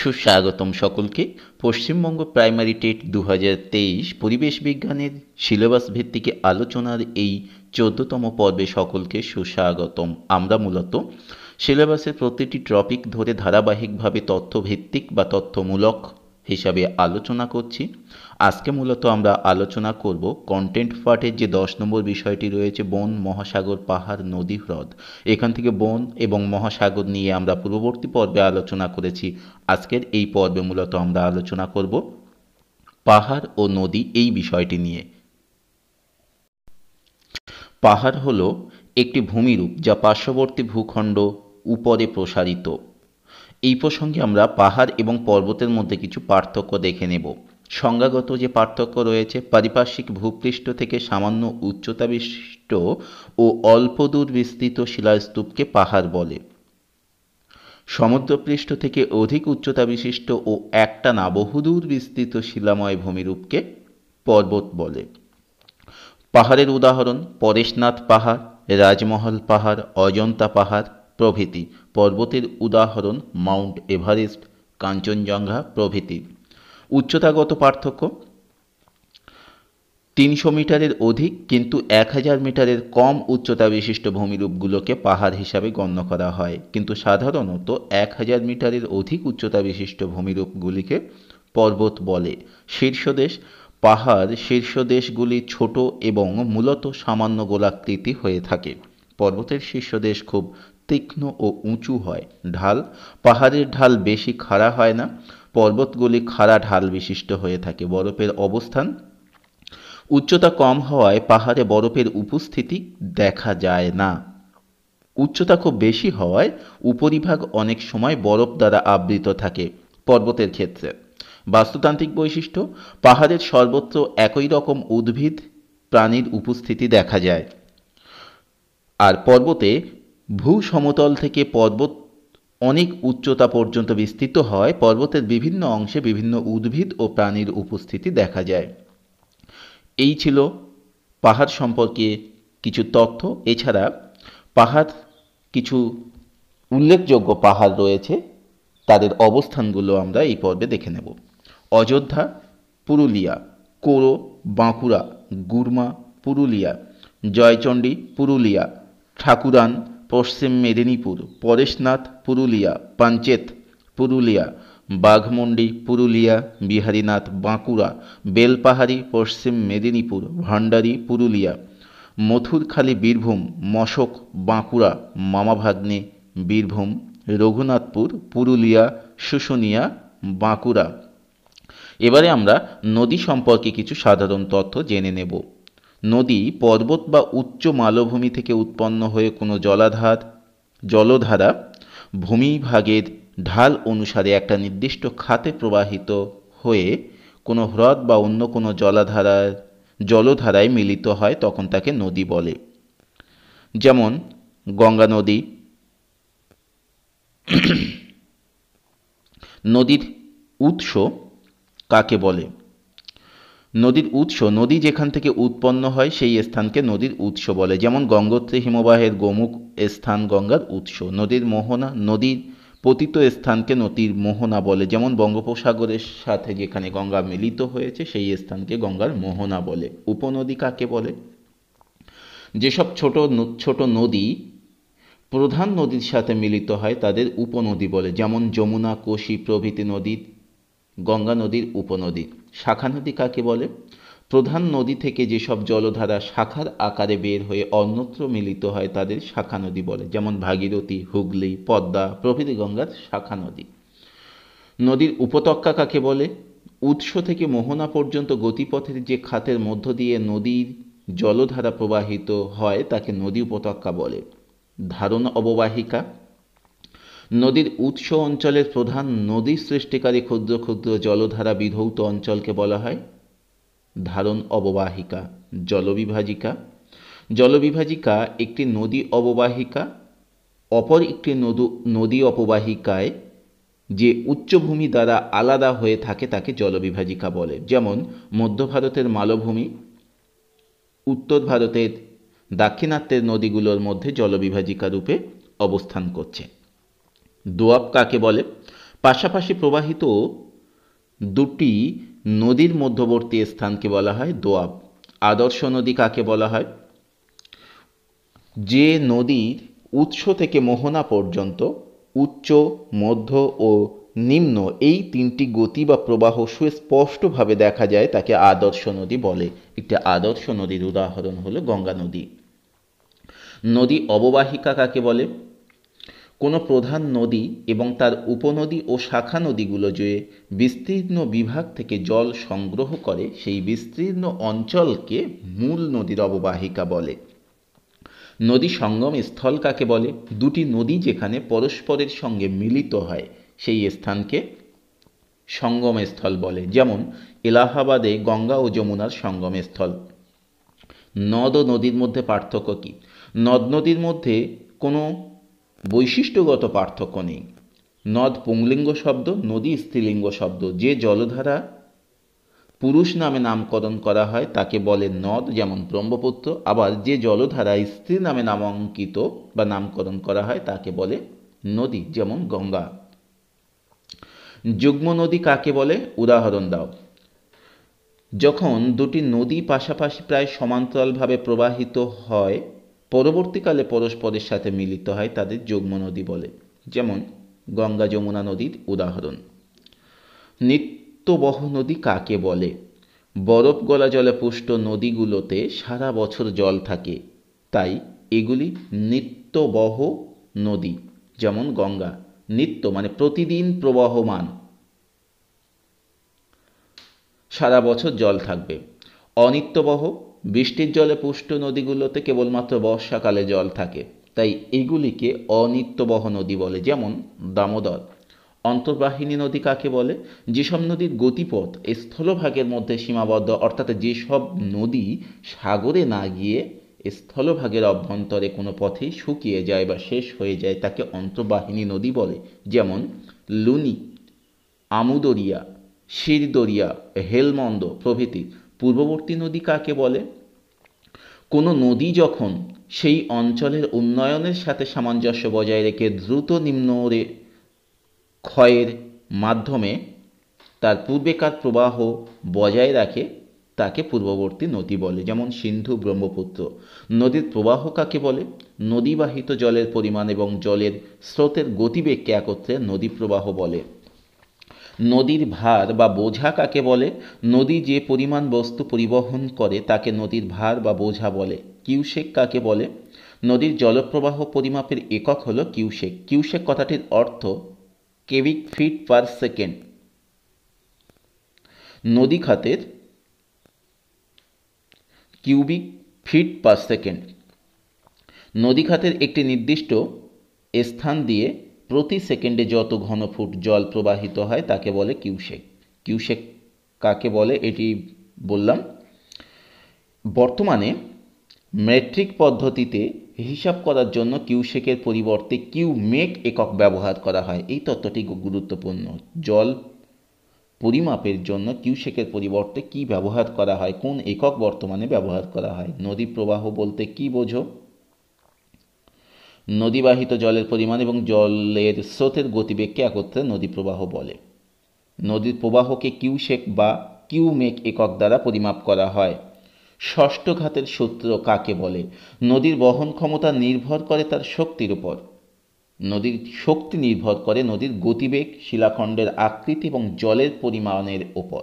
সুস্বাগতম সকলকে। Paschimbanga primary TET 2023 পরিবেশ বিজ্ঞানের সিলেবাস ভিত্তিক আলোচনার এই 14তম পর্বে সকলকে সুস্বাগতম। আমরা মূলত সিলেবাসের প্রতিটি টপিক ধরে ধারাবাহিকভাবে তথ্যভিত্তিক বা তথ্যমূলক হিসাবে আলোচনা করছি। আজকে মূলত আমরা আলোচনা করব কন্টেন্ট পার্টের যে 10 নম্বর বিষয়টি রয়েছে, বন, মহাসাগর, পাহাড়, নদী, হ্রদ। এখান থেকে বন এবং মহাসাগর নিয়ে আমরা পূর্ববর্তী পর্বে আলোচনা করেছি। আজকের এই পর্বে মূলত আমরা আলোচনা করব পাহাড় ও নদী এই বিষয়টি নিয়ে। পাহাড় হলো একটি ভূমিরূপ যা পার্শ্ববর্তী ভূখণ্ড উপরে প্রসারিত। এই প্রসঙ্গে আমরা পাহাড় এবং পর্বতের মধ্যে কিছু পার্থক্য দেখে নেব। সংজ্ঞাগত যে পার্থক্য রয়েছে, পারিপার্শ্বিক ভূপৃষ্ঠ থেকে সামান্য উচ্চতা বিশিষ্ট ও অল্প দূর বিস্তৃত শিলাস্তূপকে পাহাড় বলে। সমুদ্রপৃষ্ঠ থেকে অধিক উচ্চতা বিশিষ্ট ও একটানা বহুদূর বিস্তৃত শিলাময় ভূমিরূপকে পর্বত বলে। পাহাড়ের উদাহরণ পরেশনাথ পাহাড়, রাজমহল পাহাড়, অজন্তা পাহাড় প্রভৃতি। পর্বতের উদাহরণ মাউন্ট এভারেস্ট, কাঞ্চনজঙ্ঘা প্রভৃতি। উচ্চতাগত পার্থক্য 300 মিটারের অধিক কিন্তু 1000 মিটারের কম উচ্চতা বিশিষ্ট ভূমিরূপগুলোকে পাহাড় হিসাবে গণ্য করা হয়, কিন্তু সাধারণত 1000 মিটারের অধিক উচ্চতা বিশিষ্ট ভূমিরূপগুলিকে পর্বত বলে। শীর্ষদেশ পাহাড় শীর্ষদেশগুলি ছোট এবং মূলত সামান্য গোলাকৃতি হয়ে থাকে। পর্বতের শীর্ষদেশ খুব তীক্ষ্ণ ও উঁচু হয়। ঢাল পাহাড়ের ঢাল বেশি খাড়া হয় না, পর্বতগুলি খাড়া ঢাল বিশিষ্ট হয়ে থাকে। বরফের অবস্থান উচ্চতা কম হওয়ায় পাহাড়ে বরফের উপস্থিতি দেখা যায় না। উচ্চতা খুব বেশি হওয়ায় উপরিভাগ অনেক সময় বরফ দ্বারা আবৃত থাকে। পর্বতের ক্ষেত্রে বাস্তুতান্ত্রিক বৈশিষ্ট্য পাহাড়ের সর্বত্র একই রকম উদ্ভিদ প্রাণীর উপস্থিতি দেখা যায়। আর পর্বতে ভূ সমতল থেকে পর্বত অনেক উচ্চতা পর্যন্ত বিস্তৃত হয়। পর্বতের বিভিন্ন অংশে বিভিন্ন উদ্ভিদ ও প্রাণীর উপস্থিতি দেখা যায়। এই ছিল পাহাড় সম্পর্কে কিছু তথ্য। এছাড়া পাহাড় কিছু উল্লেখযোগ্য পাহাড় রয়েছে, তাদের অবস্থানগুলো আমরা এই পর্বে দেখে নেব। অযোধ্যা পুরুলিয়া, কোরো বাঁকুড়া, গুরমা পুরুলিয়া, জয়চণ্ডী পুরুলিয়া, ঠাকুরান পশ্চিম মেদিনীপুর, পরেশনাথ পুরুলিয়া, পাঞ্চেত পুরুলিয়া, বাঘমুন্ডি পুরুলিয়া, বিহারীনাথ বাঁকুড়া, বেলপাহাড়ি পশ্চিম মেদিনীপুর, ভান্ডারি পুরুলিয়া, মথুরখালী বীরভূম, মশক বাঁকুড়া, মামাভাগ্নে বীরভূম, রঘুনাথপুর পুরুলিয়া, শুশুনিয়া বাঁকুড়া। এবারে আমরা নদী সম্পর্কে কিছু সাধারণ তথ্য জেনে নেব। নদী পর্বত বা উচ্চ মালভূমি থেকে উৎপন্ন হয়ে কোনো জলধারা ভূমিভাগের ঢাল অনুসারে একটা নির্দিষ্ট খাতে প্রবাহিত হয়ে কোনো হ্রদ বা অন্য কোনো জলধারায় মিলিত হয়, তখন তাকে নদী বলে। যেমন গঙ্গা নদী। নদীর উৎস কাকে বলে? নদীর উৎস নদী যেখান থেকে উৎপন্ন হয় সেই স্থানকে নদীর উৎস বলে। যেমন গঙ্গোত্রী হিমবাহের গোমুখ স্থান গঙ্গার উৎস। নদীর মোহনা নদীর পতিত স্থানকে নদীর মোহনা বলে। যেমন বঙ্গোপসাগরের সাথে যেখানে গঙ্গা মিলিত হয়েছে সেই স্থানকে গঙ্গার মোহনা বলে। উপনদী কাকে বলে? যেসব ছোট ছোট নদী প্রধান নদীর সাথে মিলিত হয় তাদের উপনদী বলে। যেমন যমুনা, কোশি প্রভৃতি নদী গঙ্গা নদীর উপনদী। শাখা নদী কাকে বলে? প্রধান নদী থেকে যেসব জলধারা শাখার আকারে বের হয়ে অন্যত্র মিলিত হয় তাদের শাখা নদী বলে। যেমন ভাগীরথী, হুগলি, পদ্মা প্রভৃতি গঙ্গার শাখা নদী। নদীর উপত্যকা কাকে বলে? উৎস থেকে মোহনা পর্যন্ত গতিপথের যে খাতের মধ্য দিয়ে নদীর জলধারা প্রবাহিত হয় তাকে নদী উপত্যকা বলে। ধারণ অববাহিকা নদীর উৎস অঞ্চলের প্রধান নদী সৃষ্টিকারী ক্ষুদ্র ক্ষুদ্র জলধারা বিধৌত অঞ্চলকে বলা হয় ধারণ অববাহিকা। জলবিভাজিকা জলবিভাজিকা একটি নদী অববাহিকা অপর একটি নদী অববাহিকায় যে উচ্চভূমি দ্বারা আলাদা হয়ে থাকে তাকে জলবিভাজিকা বলে। যেমন মধ্য ভারতের মালভূমি উত্তর ভারতের দাক্ষিণাত্যের নদীগুলোর মধ্যে জলবিভাজিকা রূপে অবস্থান করছে। দোআব কাকে বলে? পাশাপাশি প্রবাহিত দুটি নদীর মধ্যবর্তী স্থানকে বলা হয় দোয়াব। আদর্শ নদী কাকে বলা হয়? যে নদীর উৎস থেকে মোহনা পর্যন্ত উচ্চ, মধ্য ও নিম্ন এই তিনটি গতি বা প্রবাহ সুস্পষ্টভাবে দেখা যায় তাকে আদর্শ নদী বলে। একটি আদর্শ নদীর উদাহরণ হলো গঙ্গা নদী। নদী অববাহিকা কাকে বলে? কোনো প্রধান নদী এবং তার উপনদী ও শাখা নদীগুলো যে বিস্তীর্ণ বিভাগ থেকে জল সংগ্রহ করে সেই বিস্তীর্ণ অঞ্চলকে মূল নদীর অববাহিকা বলে। নদী সঙ্গম স্থল কাকে বলে? দুটি নদী যেখানে পরস্পরের সঙ্গে মিলিত হয় সেই স্থানকে সঙ্গম স্থল বলে। যেমন এলাহাবাদে গঙ্গা ও যমুনার সঙ্গম স্থল। নদ ও নদীর মধ্যে পার্থক্য কী? নদ নদীর মধ্যে কোনো বৈশিষ্ট্যগত পার্থক্য নেই। নদ পুংলিঙ্গ শব্দ, নদী স্ত্রীলিঙ্গ শব্দ। যে জলধারা পুরুষ নামে নামকরণ করা হয় তাকে বলে নদ, যেমন ব্রহ্মপুত্র। আবার যে জলধারা স্ত্রী নামে নামাঙ্কিত বা নামকরণ করা হয় তাকে বলে নদী, যেমন গঙ্গা। যুগ্ম নদী কাকে বলে? উদাহরণ দাও। যখন দুটি নদী পাশাপাশি প্রায় সমান্তরালভাবে প্রবাহিত হয়, পরবর্তীকালে পরস্পরের সাথে মিলিত হয়, তাদের যুগ্ম নদী বলে। যেমন গঙ্গা যমুনা নদীর উদাহরণ। নিত্যবহ নদী কাকে বলে? বরফ গলা জলে পুষ্ট নদীগুলোতে সারা বছর জল থাকে, তাই এগুলি নিত্যবহ নদী। যেমন গঙ্গা, নিত্য মানে প্রতিদিন প্রবাহমান, সারা বছর জল থাকবে। অনিত্যবহ, বৃষ্টির জলে পুষ্ট নদীগুলোতে কেবলমাত্র বর্ষাকালে জল থাকে, তাই এগুলিকে অনিত্যবহ নদী বলে। যেমন দামোদর। অন্তর্বাহিনী নদী কাকে বলে? যেসব নদীর গতিপথ স্থলভাগের মধ্যে সীমাবদ্ধ, অর্থাৎ যেসব নদী সাগরে না গিয়ে স্থলভাগের অভ্যন্তরে কোনো পথেই শুকিয়ে যায় বা শেষ হয়ে যায় তাকে অন্তর্বাহিনী নদী বলে। যেমন লুনি, আমুদরিয়া, শিরদরিয়া, হেলমন্দ প্রভৃতি। পূর্ববর্তী নদী কাকে বলে? কোনো নদী যখন সেই অঞ্চলের উন্নয়নের সাথে সামঞ্জস্য বজায় রেখে দ্রুত নিম্ন ক্ষয়ের মাধ্যমে তার পূর্বেকার প্রবাহ বজায় রাখে তাকে পূর্ববর্তী নদী বলে। যেমন সিন্ধু, ব্রহ্মপুত্র। নদীর প্রবাহ কাকে বলে? নদীবাহিত জলের পরিমাণ এবং জলের স্রোতের গতিবেগকে একত্রে নদী প্রবাহ বলে। নদীর ভার বা বোঝা কাকে বলে? নদী যে পরিমাণ বস্তু পরিবহন করে তাকে নদীর ভার বা বোঝা বলে। কিউসেক কাকে বলে? নদীর জলপ্রবাহ পরিমাপের একক হলো কিউসেক। কিউসেক কথাটির অর্থ কিউবিক ফিট পার সেকেন্ড। নদী খাতের কিউবিক ফিট পার সেকেন্ড। নদী খাতের একটি নির্দিষ্ট স্থান দিয়ে প্রতি সেকেন্ডে যত ঘনফুট জল প্রবাহিত হয় তাকে বলে কিউসেক। কিউসেক কাকে বলে এটি বললাম। বর্তমানে মেট্রিক পদ্ধতিতে হিসাব করার জন্য কিউসেকের পরিবর্তে কিউমেক একক ব্যবহার করা হয়। এই তত্ত্বটি গুরুত্বপূর্ণ। জল পরিমাপের জন্য কিউসেকের পরিবর্তে কি ব্যবহার করা হয়, কোন একক বর্তমানে ব্যবহার করা হয়? নদী প্রবাহ বলতে কি বোঝো? নদীবাহিত জলের পরিমাণ এবং জলের স্রোতের গতিবেগকে একত্রে নদী প্রবাহ বলে। নদীর প্রবাহকে কিউসেক বা কিউমেক একক দ্বারা পরিমাপ করা হয়। ষষ্ঠ ঘাতের সূত্র কাকে বলে? নদীর বহন ক্ষমতা নির্ভর করে তার শক্তির উপর। নদীর শক্তি নির্ভর করে নদীর গতিবেগ, শিলাখণ্ডের আকৃতি এবং জলের পরিমাণের উপর।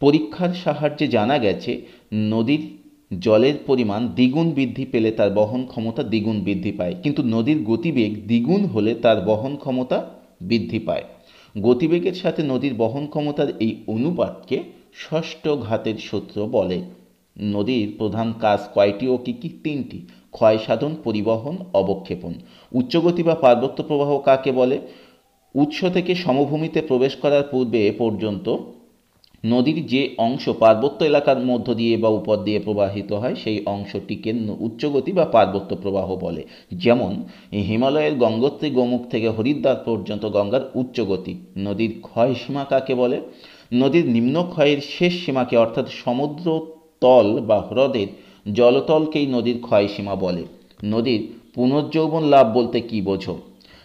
পরীক্ষার সাহায্যে জানা গেছে নদীর জলের পরিমাণ দ্বিগুণ বৃদ্ধি পেলে তার বহন ক্ষমতা দ্বিগুণ বৃদ্ধি পায়, কিন্তু নদীর গতিবেগ দ্বিগুণ হলে তার বহন ক্ষমতা বৃদ্ধি পায়। গতিবেগের সাথে নদীর বহন ক্ষমতার এই অনুপাতকে ষষ্ঠ ঘাতের সূত্র বলে। নদীর প্রধান কাজ কয়টি ও কী কী? তিনটি: ক্ষয় সাধন, পরিবহন, অবক্ষেপণ। উচ্চগতি বা পার্বত্য প্রবাহ কাকে বলে? উৎস থেকে সমভূমিতে প্রবেশ করার পূর্বে পর্যন্ত নদীর যে অংশ পার্বত্য এলাকার মধ্য দিয়ে বা উপর দিয়ে প্রবাহিত হয় সেই অংশটিকে উচ্চগতি বা পার্বত্য প্রবাহ বলে। যেমন হিমালয়ের গঙ্গোত্রী গোমুখ থেকে হরিদ্বার পর্যন্ত গঙ্গার উচ্চগতি। নদীর ক্ষয় সীমা কাকে বলে? নদীর নিম্ন ক্ষয়ের শেষ সীমাকে, অর্থাৎ সমুদ্র তল বা হ্রদের জলতলকেই নদীর ক্ষয় সীমা বলে। নদীর পুনর্যৌবন লাভ বলতে কি বোঝো?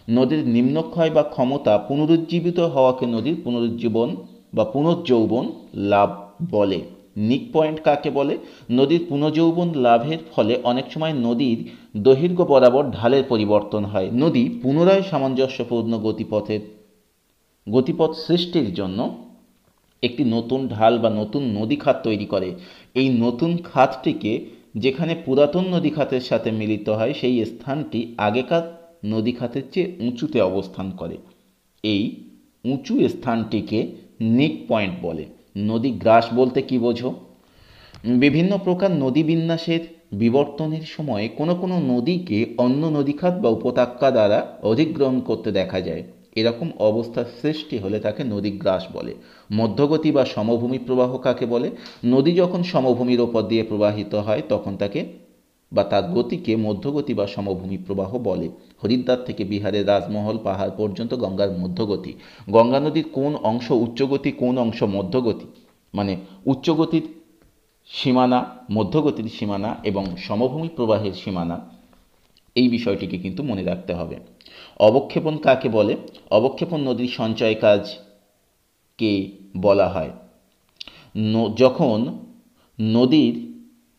নদীর নিম্নক্ষয় বা ক্ষমতা পুনরুজ্জীবিত হওয়াকে নদীর পুনরুজ্জীবন বা পুনর্যৌবন লাভ বলে। নিক পয়েন্ট কাকে বলে? নদীর পুনর্যৌবন লাভের ফলে অনেক সময় নদীর দৈর্ঘ্য বরাবর ঢালের পরিবর্তন হয়। নদী পুনরায় সামঞ্জস্যপূর্ণ গতিপথ সৃষ্টির জন্য একটি নতুন ঢাল বা নতুন নদী খাত তৈরি করে। এই নতুন খাতটিকে যেখানে পুরাতন নদী খাতের সাথে মিলিত হয় সেই স্থানটি আগেকার নদী খাতের চেয়ে উঁচুতে অবস্থান করে। এই উঁচু স্থানটিকে নিক পয়েন্ট বলে। নদী গ্রাস বলতে কি বোঝো? বিভিন্ন প্রকার নদী বিন্যাসের বিবর্তনের সময় কোনো কোনো নদীকে অন্য নদীখাত বা উপত্যকা দ্বারা অধিগ্রহণ করতে দেখা যায়। এরকম অবস্থার সৃষ্টি হলে তাকে নদীগ্রাস বলে। মধ্যগতি বা সমভূমি প্রবাহ কাকে বলে? নদী যখন সমভূমির ওপর দিয়ে প্রবাহিত হয় তখন তাকে বা তার গতিকে মধ্যগতি বা সমভূমি প্রবাহ বলে। হরিদ্বার থেকে বিহারের রাজমহল পাহাড় পর্যন্ত গঙ্গার মধ্যগতি। গঙ্গা নদীর কোন অংশ উচ্চগতি, কোন অংশ মধ্যগতি, মানে উচ্চগতির সীমানা, মধ্যগতির সীমানা এবং সমভূমি প্রবাহের সীমানা, এই বিষয়টিকে কিন্তু মনে রাখতে হবে। অবক্ষেপণ কাকে বলে? অবক্ষেপণ নদীর সঞ্চয় কাজকে বলা হয়। যখন নদীর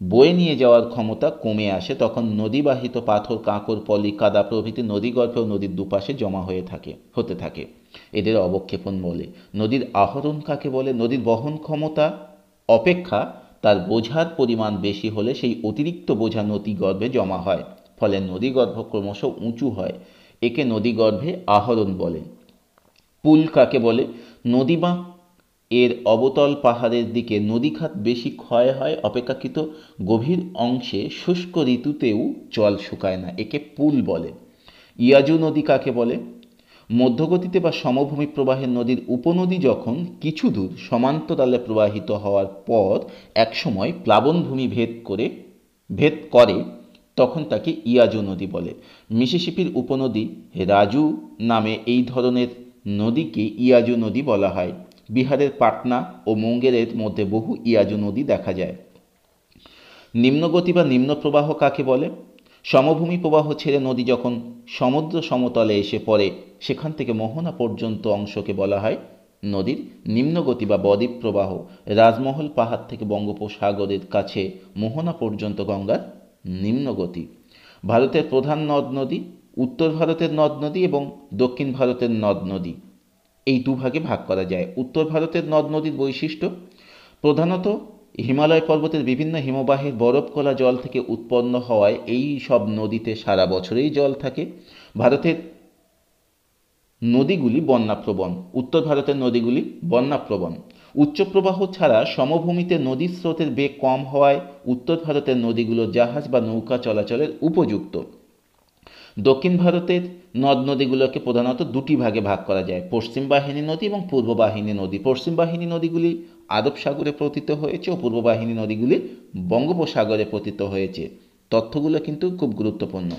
বয়ে নিয়ে যাওয়ার ক্ষমতা কমে আসে তখন নদীবাহিত পাথর, কাঁকর, পলি, কাদা প্রভৃতি নদীগর্ভে ও নদীর দুপাশে জমা হতে থাকে। এদের অবক্ষেপণ বলে। নদীর আহরণ কাকে বলে? নদীর বহন ক্ষমতা অপেক্ষা তার বোঝার পরিমাণ বেশি হলে সেই অতিরিক্ত বোঝা নদীগর্ভে জমা হয়, ফলে নদীগর্ভ ক্রমশ উঁচু হয়। একে নদীগর্ভে আহরণ বলে। পুল কাকে বলে? নদী বা এর অবতল পাহাড়ের দিকে নদীখাত বেশি ক্ষয় হয়, অপেক্ষাকৃত গভীর অংশে শুষ্ক ঋতুতেও জল শুকায় না, একে পুল বলে। ইয়াজু নদী কাকে বলে? মধ্যগতিতে বা সমভূমি প্রবাহের নদীর উপনদী যখন কিছু দূর সমান্তরালে প্রবাহিত হওয়ার পর একসময় প্লাবনভূমি ভেদ করে তখন তাকে ইয়াজু নদী বলে। মিসিসিপির উপনদী রাজু নামে এই ধরনের নদীকে ইয়াজু নদী বলা হয়। বিহারের পাটনা ও মুঙ্গেরের মধ্যে বহু ইয়াজু নদী দেখা যায়। নিম্নগতি বা নিম্ন প্রবাহ কাকে বলে? সমভূমি প্রবাহ ছেড়ে নদী যখন সমুদ্র সমতলে এসে পড়ে সেখান থেকে মোহনা পর্যন্ত অংশকে বলা হয় নদীর নিম্নগতি বা বদ্বীপ প্রবাহ। রাজমহল পাহাড় থেকে বঙ্গোপসাগরের কাছে মোহনা পর্যন্ত গঙ্গার নিম্নগতি। ভারতের প্রধান নদ নদী, উত্তর ভারতের নদ নদী এবং দক্ষিণ ভারতের নদ নদী, এই দুভাগে ভাগ করা যায়। উত্তর ভারতের নদ নদীর বৈশিষ্ট্য প্রধানত হিমালয় পর্বতের বিভিন্ন হিমবাহের বরফ গলা জল থেকে উৎপন্ন হওয়ায় এই সব নদীতে সারা বছরেই জল থাকে। ভারতের নদীগুলি বন্যাপ্রবণ। উত্তর ভারতের নদীগুলি বন্যাপ্রবণ। উচ্চ প্রবাহ ছাড়া সমভূমিতে নদীর স্রোতের বেগ কম হওয়ায় উত্তর ভারতের নদীগুলো জাহাজ বা নৌকা চলাচলের উপযুক্ত। দক্ষিণ ভারতের নদ নদীগুলোকে প্রধানত দুটি ভাগে ভাগ করা যায়, পশ্চিম বাহিনী নদী এবং পূর্ব বাহিনী নদী। পশ্চিম বাহিনী নদীগুলি আরব সাগরে পতিত হয়েছে ও পূর্ব বাহিনী নদীগুলি বঙ্গোপসাগরে পতিত হয়েছে। তথ্যগুলো কিন্তু খুব গুরুত্বপূর্ণ।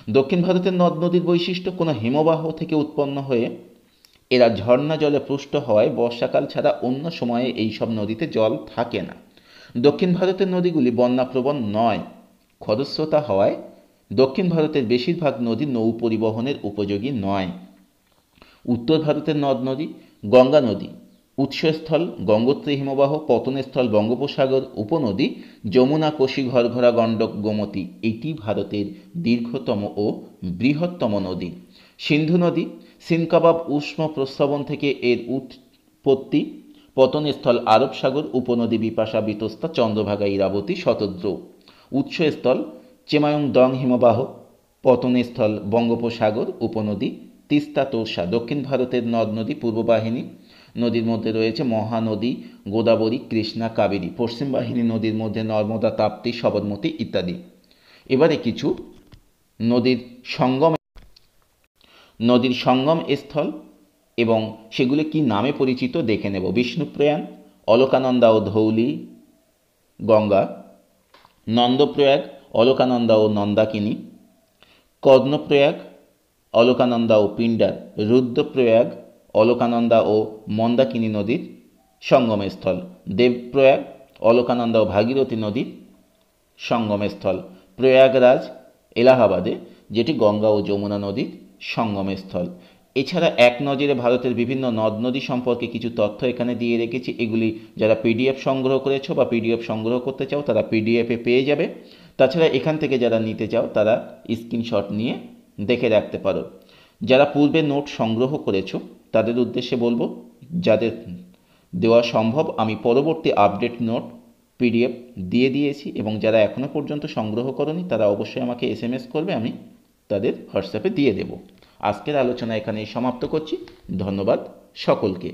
দক্ষিণ ভারতের নদ নদীর বৈশিষ্ট্য কোনো হিমবাহ থেকে উৎপন্ন হয়ে এরা ঝর্ণা জলে পুষ্ট হওয়ায় বর্ষাকাল ছাড়া অন্য সময়ে এইসব নদীতে জল থাকে না। দক্ষিণ ভারতের নদীগুলি বন্যাপ্রবণ নয়, খরস্রোতা হওয়ায় দক্ষিণ ভারতের বেশিরভাগ নদী নৌ পরিবহনের উপযোগী নয়। উত্তর ভারতের নদ নদী, গঙ্গা নদী উৎসস্থল গঙ্গোত্রী হিমবাহ, পতনস্থল বঙ্গোপসাগর, উপনদী যমুনা, কোশি, ঘরঘরা, গণ্ডক, গোমতী, এটি ভারতের দীর্ঘতম ও বৃহত্তম নদী। সিন্ধু নদী, সিনকাবাব উষ্ণ প্রস্রবণ থেকে এর উৎপত্তি। পতনস্থল আরব সাগর, উপনদী বিপাশা, বিতস্তা, চন্দ্রভাগা, ইরাবতী, শতদ্রু। উৎসস্থল চেমায়ং-দং হিমবাহ, পতনস্থল বঙ্গোপসাগর, উপনদী তিস্তা, তোর্ষা। দক্ষিণ ভারতের নদ নদী পূর্ব বাহিনী নদীর মধ্যে রয়েছে মহানদী, গোদাবরী, কৃষ্ণা, কাবেরী। পশ্চিম বাহিনী নদীর মধ্যে নর্মদা, তাপ্তি, সবরমতী ইত্যাদি। এবারে কিছু নদীর সঙ্গম স্থল এবং সেগুলি কি নামে পরিচিত দেখে নেব। বিষ্ণুপ্রয়াগ, অলকানন্দা ও ধৌলি গঙ্গা, নন্দপ্রয়াগ, অলকানন্দা ও নন্দাকিনী, কর্ণপ্রয়াগ, অলকানন্দা ও পিণ্ডার, রুদ্রপ্রয়াগ, অলকানন্দা ও মন্দাকিনী নদীর সঙ্গমস্থল, দেবপ্রয়াগ, অলকানন্দা ও ভাগীরথী নদীর সঙ্গমস্থল, প্রয়াগরাজ এলাহাবাদে, যেটি গঙ্গা ও যমুনা নদীর সঙ্গমস্থল। এছাড়া এক নজরে ভারতের বিভিন্ন নদ নদী সম্পর্কে কিছু তথ্য এখানে দিয়ে রেখেছি। এগুলি যারা পিডিএফ সংগ্রহ করেছো বা পিডিএফ সংগ্রহ করতে চাও তারা পিডিএফে পেয়ে যাবে। তাছাড়া এখান থেকে যারা নিতে চাও তারা স্ক্রিনশট নিয়ে দেখে রাখতে পারো। যারা পূর্বে নোট সংগ্রহ করেছো তাদের উদ্দেশ্যে বলবো, যাদের দেওয়া সম্ভব আমি পরবর্তী আপডেট নোট পিডিএফ দিয়ে দিয়েছি, এবং যারা এখনও পর্যন্ত সংগ্রহ করনি তারা অবশ্যই আমাকে এসএমএস করবে, আমি তাদের হোয়াটসঅ্যাপে দিয়ে দেব। আজকের আলোচনা এখানেই সমাপ্ত করছি। ধন্যবাদ সকলকে।